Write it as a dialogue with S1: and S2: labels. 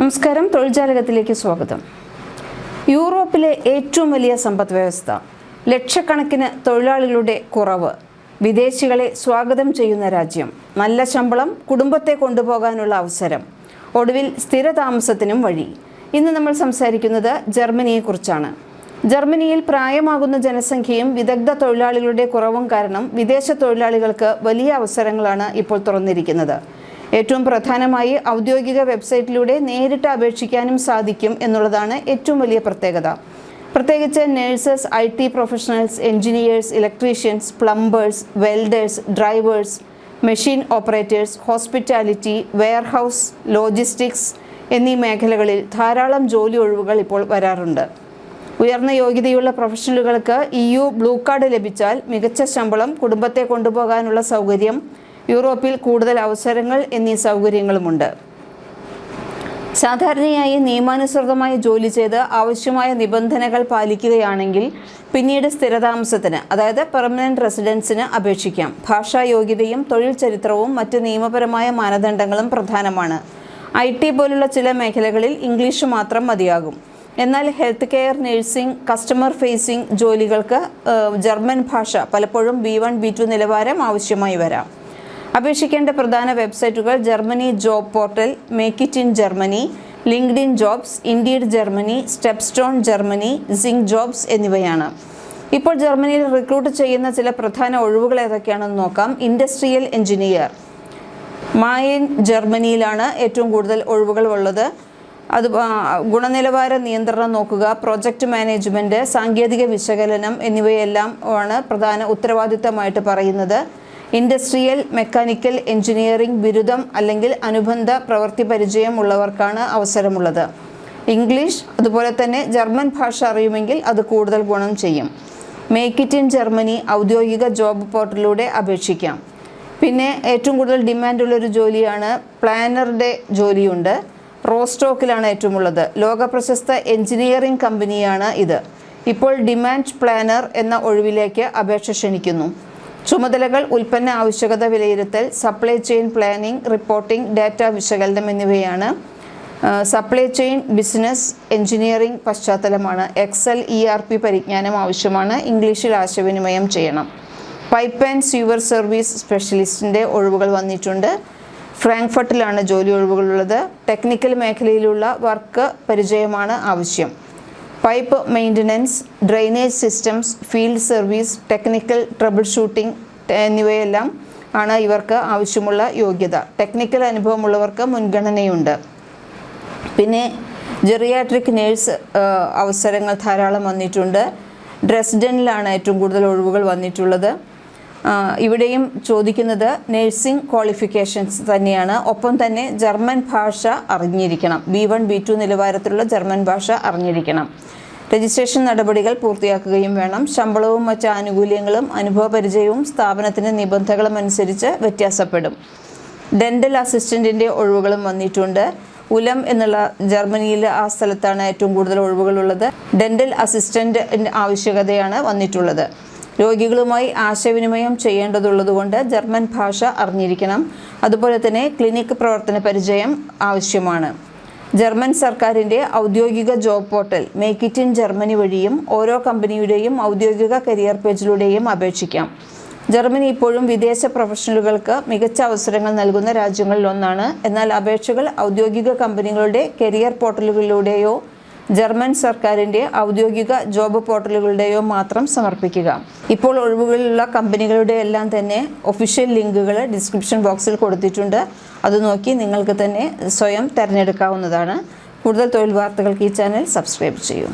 S1: നമസ്കാരം, തൊഴിൽജാലകത്തിലേക്ക് സ്വാഗതം. യൂറോപ്പിലെ ഏറ്റവും വലിയ സമ്പദ്വ്യവസ്ഥ, ലക്ഷക്കണക്കിന് തൊഴിലാളികളുടെ കുറവ്, വിദേശികളെ സ്വാഗതം ചെയ്യുന്ന രാജ്യം, നല്ല ശമ്പളം, കുടുംബത്തെ കൊണ്ടുപോകാനുള്ള അവസരം, ഒടുവിൽ സ്ഥിരതാമസത്തിനും വഴി. ഇന്ന് നമ്മൾ സംസാരിക്കുന്നത് ജർമ്മനിയെക്കുറിച്ചാണ്. ജർമ്മനിയിൽ പ്രായമാകുന്ന ജനസംഖ്യയും വിദഗ്ധ തൊഴിലാളികളുടെ കുറവും കാരണം വിദേശ തൊഴിലാളികൾക്ക് വലിയ അവസരങ്ങളാണ് ഇപ്പോൾ തുറന്നിരിക്കുന്നത്. ഏറ്റവും പ്രധാനമായി ഔദ്യോഗിക വെബ്സൈറ്റിലൂടെ നേരിട്ട് അപേക്ഷിക്കാനും സാധിക്കും എന്നുള്ളതാണ് ഏറ്റവും വലിയ പ്രത്യേകത. പ്രത്യേകിച്ച് nurses, IT professionals, engineers, electricians, plumbers, welders, drivers, machine operators, hospitality, warehouse, logistics എന്നീ മേഖലകളിൽ ധാരാളം ജോലി ഒഴിവുകൾ ഇപ്പോൾ വരാറുണ്ട്. ഉയർന്ന യോഗ്യതയുള്ള പ്രൊഫഷണലുകൾക്ക് EU ബ്ലൂ കാർഡ് ലഭിച്ചാൽ മികച്ച ശമ്പളം, കുടുംബത്തെ കൊണ്ടുപോകാനുള്ള സൗകര്യം, യൂറോപ്പിൽ കൂടുതൽ അവസരങ്ങൾ എന്നീ സൗകര്യങ്ങളുമുണ്ട്. സാധാരണയായി നിയമാനുസൃതമായി ജോലി ചെയ്ത് ആവശ്യമായ നിബന്ധനകൾ പാലിക്കുകയാണെങ്കിൽ പിന്നീട് സ്ഥിരതാമസത്തിന്, അതായത് പെർമനന്റ് റെസിഡൻസിന് അപേക്ഷിക്കാം. ഭാഷാ യോഗ്യതയും തൊഴിൽ ചരിത്രവും മറ്റ് നിയമപരമായ മാനദണ്ഡങ്ങളും പ്രധാനമാണ്. IT പോലുള്ള ചില മേഖലകളിൽ ഇംഗ്ലീഷ് മാത്രം മതിയാകും. എന്നാൽ health care, nursing, customer facing ജോലികൾക്ക് ജർമ്മൻ ഭാഷ പലപ്പോഴും B1, B2 നിലവാരം ആവശ്യമായി വരാം. അപേക്ഷിക്കേണ്ട പ്രധാന വെബ്സൈറ്റുകൾ Germany job portal, make it in Germany, LinkedIn jobs, Indeed Germany, StepStone Germany, Xing jobs എന്നിവയാണ്. ഇപ്പോൾ ജർമ്മനിയിൽ റിക്രൂട്ട് ചെയ്യുന്ന ചില പ്രധാന ഒഴിവുകൾ ഏതൊക്കെയാണെന്ന് നോക്കാം. ഇൻഡസ്ട്രിയൽ എഞ്ചിനീയർ, മായൻ ജർമ്മനിയിലാണ് ഏറ്റവും കൂടുതൽ ഒഴിവുകൾ ഉള്ളത്. അത് ഗുണനിലവാര നിയന്ത്രണം നോക്കുക, പ്രൊജക്റ്റ് മാനേജ്മെൻറ്റ്, സാങ്കേതിക വിശകലനം എന്നിവയെല്ലാം ആണ് പ്രധാന ഉത്തരവാദിത്തമായിട്ട് പറയുന്നത്. ഇൻഡസ്ട്രിയൽ മെക്കാനിക്കൽ എഞ്ചിനീയറിംഗ് ബിരുദം അല്ലെങ്കിൽ അനുബന്ധ പ്രവൃത്തി പരിചയം ഉള്ളവർക്കാണ് അവസരമുള്ളത്. ഇംഗ്ലീഷ് അതുപോലെ തന്നെ ജർമ്മൻ ഭാഷ അറിയുമെങ്കിൽ അത് കൂടുതൽ ഗുണം ചെയ്യും. മേക്ക് ഇറ്റ് ഇൻ ജർമ്മനി ഔദ്യോഗിക ജോബ് പോർട്ടലിലൂടെ അപേക്ഷിക്കാം. പിന്നെ ഏറ്റവും കൂടുതൽ ഡിമാൻഡുള്ളൊരു ജോലിയാണ് പ്ലാനറുടെ ജോലിയുണ്ട്. റോസ്റ്റോക്കിലാണ് ഏറ്റവും ഉള്ളത്. ലോകപ്രശസ്ത എഞ്ചിനീയറിംഗ് കമ്പനിയാണ് ഇത്. ഇപ്പോൾ ഡിമാൻഡ് പ്ലാനർ എന്ന ഒഴിവിലേക്ക് അപേക്ഷ ക്ഷണിക്കുന്നു. ചുമതലകൾ ഉൽപ്പന്ന ആവശ്യകത വിലയിരുത്തൽ, supply chain planning, reporting, data വിശകലനം എന്നിവയാണ്. സപ്ലൈ ചെയിൻ ബിസിനസ് എഞ്ചിനീയറിംഗ് പശ്ചാത്തലമാണ്. എക്സൽ, ERP പരിജ്ഞാനം ആവശ്യമാണ്. ഇംഗ്ലീഷിൽ ആശയവിനിമയം ചെയ്യണം. പൈപ്പ് ആൻഡ് സ്യൂവർ സർവീസ് സ്പെഷ്യലിസ്റ്റിൻ്റെ ഒഴിവുകൾ വന്നിട്ടുണ്ട്. ഫ്രാങ്ക്ഫർട്ടിലാണ് ജോലി ഒഴിവുകളുള്ളത്. ടെക്നിക്കൽ മേഖലയിലുള്ള വർക്ക് പരിചയമാണ് ആവശ്യം. Pipe maintenance, drainage systems, field service, technical trouble shooting എന്നിവയെല്ലാം ആണ് ഇവർക്ക് ആവശ്യമുള്ള യോഗ്യത. ടെക്നിക്കൽ അനുഭവമുള്ളവർക്ക് മുൻഗണനയുണ്ട്. പിന്നെ ജെറിയാട്രിക് നേഴ്സ് അവസരങ്ങൾ ധാരാളം വന്നിട്ടുണ്ട്. ഡ്രെസ്ഡനിലാണ് ഏറ്റവും കൂടുതൽ ഒഴിവുകൾ വന്നിട്ടുള്ളത്. ഇവിടെയും ചോദിക്കുന്നത് നേഴ്സിംഗ് ക്വാളിഫിക്കേഷൻസ് തന്നെയാണ്. ഒപ്പം തന്നെ ജർമ്മൻ ഭാഷ അറിഞ്ഞിരിക്കണം. B1, B2 നിലവാരത്തിലുള്ള ജർമ്മൻ ഭാഷ അറിഞ്ഞിരിക്കണം. രജിസ്ട്രേഷൻ നടപടികൾ പൂർത്തിയാക്കുകയും വേണം. ശമ്പളവും മറ്റ് ആനുകൂല്യങ്ങളും അനുഭവപരിചയവും സ്ഥാപനത്തിൻ്റെ നിബന്ധനകളും അനുസരിച്ച് വ്യത്യാസപ്പെടും. ഡെൻ്റൽ അസിസ്റ്റൻറ്റിൻ്റെ ഒഴിവുകളും വന്നിട്ടുണ്ട്. ഉലം എന്നുള്ള ജർമ്മനിയിലെ ആ സ്ഥലത്താണ് ഏറ്റവും കൂടുതൽ ഒഴിവുകളുള്ളത്. ഡെൻ്റൽ അസിസ്റ്റൻ്റ് ആവശ്യകതയാണ് വന്നിട്ടുള്ളത്. രോഗികളുമായി ആശയവിനിമയം ചെയ്യേണ്ടതുള്ളതുകൊണ്ട് ജർമ്മൻ ഭാഷ അറിഞ്ഞിരിക്കണം. അതുപോലെ തന്നെ ക്ലിനിക് പ്രവർത്തന പരിചയം ആവശ്യമാണ്. ജർമ്മൻ സർക്കാരിൻ്റെ ഔദ്യോഗിക job portal make it in Germany വഴിയും ഓരോ കമ്പനിയുടെയും ഔദ്യോഗിക കരിയർ പേജിലൂടെയും അപേക്ഷിക്കാം. ജർമ്മനി ഇപ്പോഴും വിദേശ പ്രൊഫഷണലുകൾക്ക് മികച്ച അവസരങ്ങൾ നൽകുന്ന രാജ്യങ്ങളിലൊന്നാണ്. എന്നാൽ അപേക്ഷകൾ ഔദ്യോഗിക കമ്പനികളുടെ കരിയർ പോർട്ടലുകളിലൂടെയോ ജർമ്മൻ സർക്കാരിൻ്റെ ഔദ്യോഗിക ജോബ് പോർട്ടലുകളുടെയോ മാത്രം സമർപ്പിക്കുക. ഇപ്പോൾ ഒഴിവുകളുള്ള കമ്പനികളുടെ എല്ലാം തന്നെ ഒഫീഷ്യൽ ലിങ്കുകൾ ഡിസ്ക്രിപ്ഷൻ ബോക്സിൽ കൊടുത്തിട്ടുണ്ട്. അത് നോക്കി നിങ്ങൾക്ക് തന്നെ സ്വയം തിരഞ്ഞെടുക്കാവുന്നതാണ്. കൂടുതൽ തൊഴിൽ വാർത്തകൾക്ക് ഈ ചാനൽ സബ്സ്ക്രൈബ് ചെയ്യൂ.